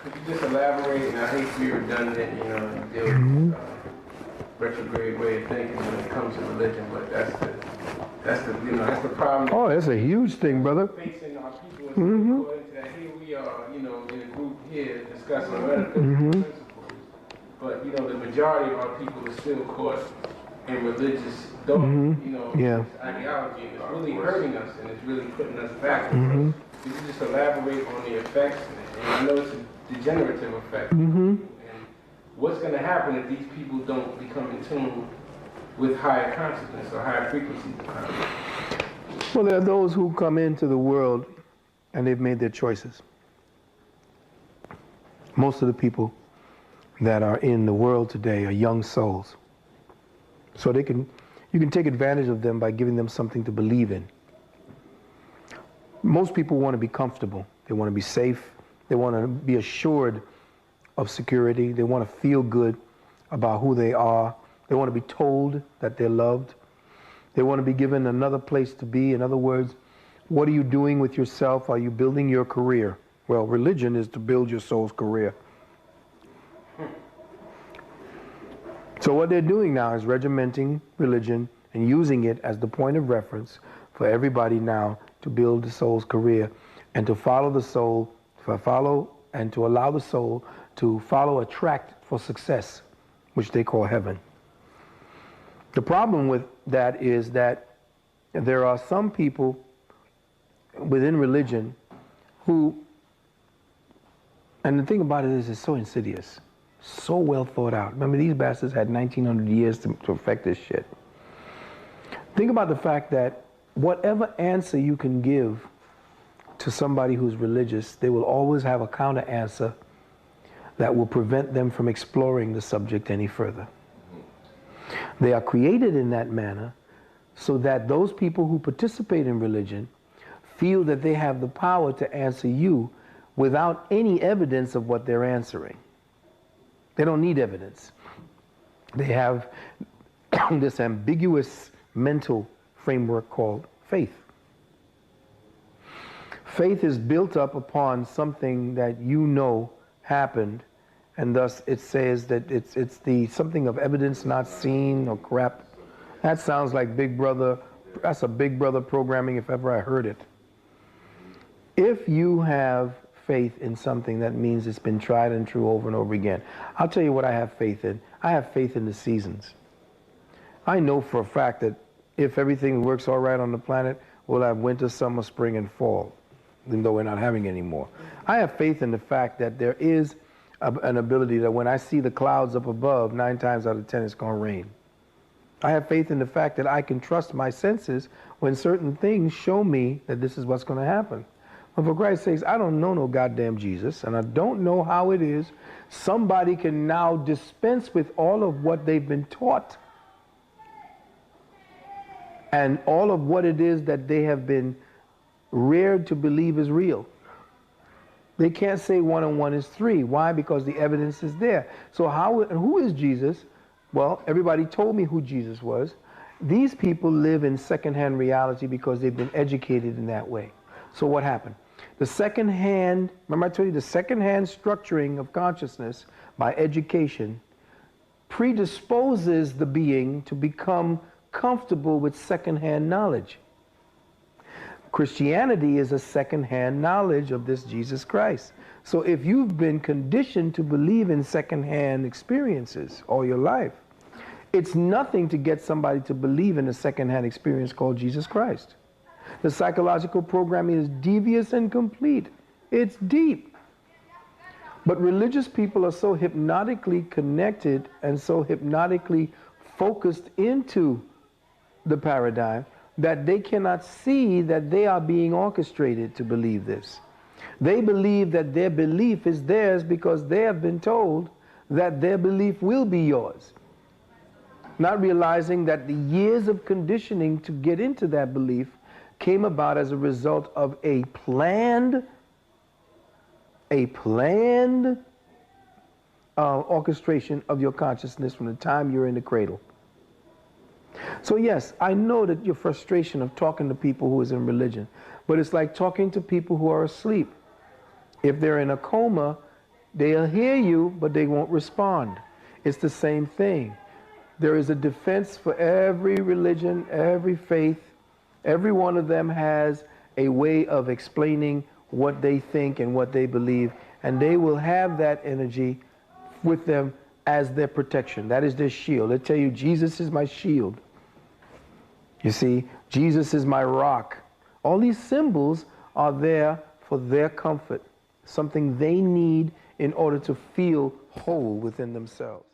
Could you just elaborate, and I hate to be redundant, you know, and deal with retrograde way of thinking when it comes to religion, but that's the problem. Oh, that's a huge thing, brother. Facing our people according to that. Here we are, you know, in a group here discussing metaphysical principles, but you know, the majority of our people are still caught in religious dope, you know, this ideology, and it's really hurting us, and it's really putting us back. Could you just elaborate on the effects? And I know it's a degenerative effect. And what's going to happen if these people don't become in tune with higher consciousness or higher frequencies of consciousness? Well, there are those who come into the world and they've made their choices. Most of the people that are in the world today are young souls. So you can take advantage of them by giving them something to believe in. Most people want to be comfortable. They want to be safe. They want to be assured of security. They want to feel good about who they are. They want to be told that they're loved. They want to be given another place to be. In other words, what are you doing with yourself? Are you building your career? Well, religion is to build your soul's career. So what they're doing now is regimenting religion and using it as the point of reference for everybody now to build the soul's career and to follow the soul, and to allow the soul to follow a track for success, which they call heaven. The problem with that is that there are some people within religion who, and the thing about it is it's so insidious, so well thought out. Remember, these bastards had 1900 years to perfect this shit. Think about the fact that whatever answer you can give to somebody who's religious, they will always have a counter answer that will prevent them from exploring the subject any further. They are created in that manner so that those people who participate in religion feel that they have the power to answer you without any evidence of what they're answering. They don't need evidence. They have this ambiguous mental framework called faith. Faith is built up upon something that you know happened, and thus it says that it's the something of evidence not seen or crap. That sounds like Big Brother. That's a Big Brother programming if ever I heard it. If you have faith in something, that means it's been tried and true over and over again. I'll tell you what I have faith in. I have faith in the seasons. I know for a fact that if everything works all right on the planet, we'll have winter, summer, spring, and fall, even though we're not having any more. I have faith in the fact that there is an ability that when I see the clouds up above, 9 times out of 10 it's going to rain. I have faith in the fact that I can trust my senses when certain things show me that this is what's going to happen. But for Christ's sakes, I don't know no goddamn Jesus, and I don't know how it is somebody can now dispense with all of what they've been taught and all of what it is that they have been reared to believe is real. They can't say 1 and 1 is 3. Why? Because the evidence is there. So who is Jesus? Well, everybody told me who Jesus was. These people live in secondhand reality because they've been educated in that way. So what happened? The secondhand, remember I told you, the secondhand structuring of consciousness by education predisposes the being to become comfortable with secondhand knowledge. Christianity is a secondhand knowledge of this Jesus Christ. So if you've been conditioned to believe in secondhand experiences all your life, it's nothing to get somebody to believe in a secondhand experience called Jesus Christ. The psychological programming is devious and complete. It's deep. But religious people are so hypnotically connected and so hypnotically focused into the paradigm that they cannot see that they are being orchestrated to believe this. They believe that their belief is theirs because they have been told that their belief will be yours. Not realizing that the years of conditioning to get into that belief came about as a result of a planned orchestration of your consciousness from the time you're in the cradle. So yes, I know that your frustration of talking to people who is in religion, but it's like talking to people who are asleep. If they're in a coma, They'll hear you, but they won't respond. It's the same thing. There is a defense for every religion, every faith. Every one of them has a way of explaining what they think and what they believe, and they will have that energy with them as their protection. That is their shield. They tell you, Jesus is my shield. You see, Jesus is my rock. All these symbols are there for their comfort, something they need in order to feel whole within themselves.